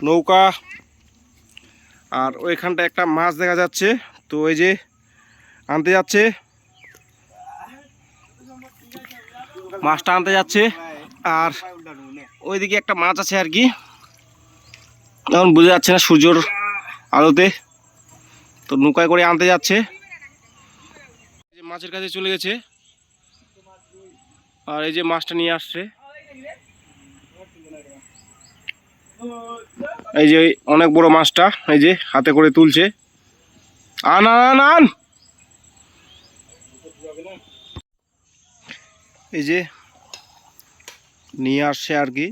নৌকা, আর ওইখানটা একটা মাছ দেখা যাচ্ছে। তো ওই যে আনতে যাচ্ছে, মাছটা আনতে যাচ্ছে। আর ওইদিকে একটা মাছ আছে আর কি, এখন বোঝা যাচ্ছে না সূর্যর আলোতে। তো নৌকায় করে আনতে যাচ্ছে, মাছের কাছে চলে গেছে। আর এই যে মাছটা নিয়ে আসছে, এই যে অনেক বড় মাছটা, এই যে হাতে করে তুলছে। আন আন আন, এই যে নিয়ে আসছে আর কি।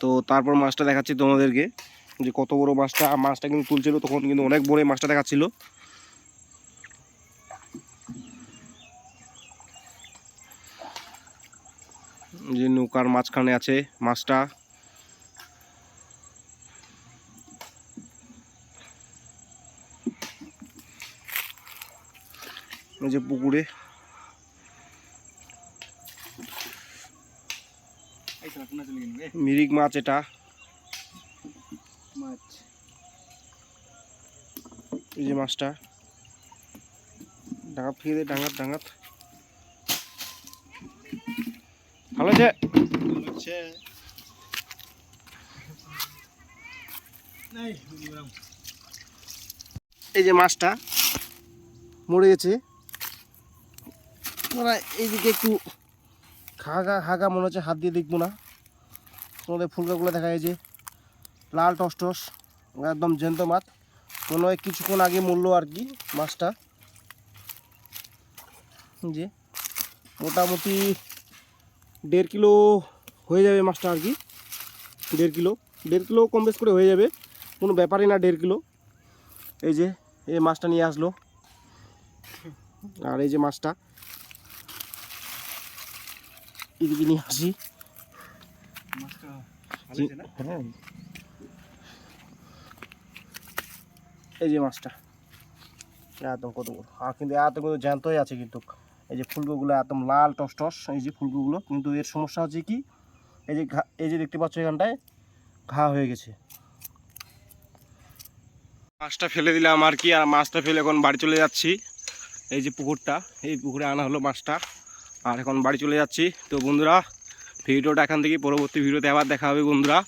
তো তারপর মাছটা দেখাচ্ছি তোমাদেরকে যে কত বড় মাছটা। মাছটা কিন্তু তুলছিল তখন কিন্তু অনেক বড় মাছটা দেখাচ্ছিল। যে নৌকার মাঝখানে আছে মাছটা। এই যে পুকুরে মিরিক মাছ, এটা এই যে মাছটা ডাঙাত ফিরে দে, ডাঙাত ডাঙাত ভালো আছে। এই যে মাছটা মরে গেছে, এইদিকে একটু হাগা হাগা মনে হচ্ছে, হাত দিয়ে দেখবো না। তোমাদের ফুলকাগুলো দেখা যায় যে লাল টস টস, একদম জ্যান্ত মাছ। মনে হয় কিছুক্ষণ আগে মরলো আর কি মাছটা। যে মোটামুটি 1.5 কিলো হয়ে যাবে মাছটা আর কি। 1.5 কিলো কম বেশ করে হয়ে যাবে, কোনো ব্যাপারই না 1.5 কিলো। এই যে এই মাছটা নিয়ে আসলো, আর এই যে মাছটা এদিকে নিয়ে আসি। হ্যাঁ, এই যে মাছটা একদম কত বড়, আর কিন্তু এত কিন্তু জ্যান্তই আছে কিন্তু। এই যে ফুলকোগুলো একদম লাল টস টস, এই যে ফুলকোগুলো। কিন্তু এর সমস্যা হচ্ছে কি, এই যে এই যে দেখতে পাচ্ছ এখানটায় ঘা হয়ে গেছে। মাছটা ফেলে দিলাম আর কি, আর মাছটা ফেলে এখন বাড়ি চলে যাচ্ছি। এই যে পুকুরটা, এই পুকুরে আনা হলো মাছটা, আর এখন বাড়ি চলে যাচ্ছি। তো বন্ধুরা, ভিডিওটা এখান থেকে পরবর্তী ভিডিওতে আবার দেখা হবে বন্ধুরা।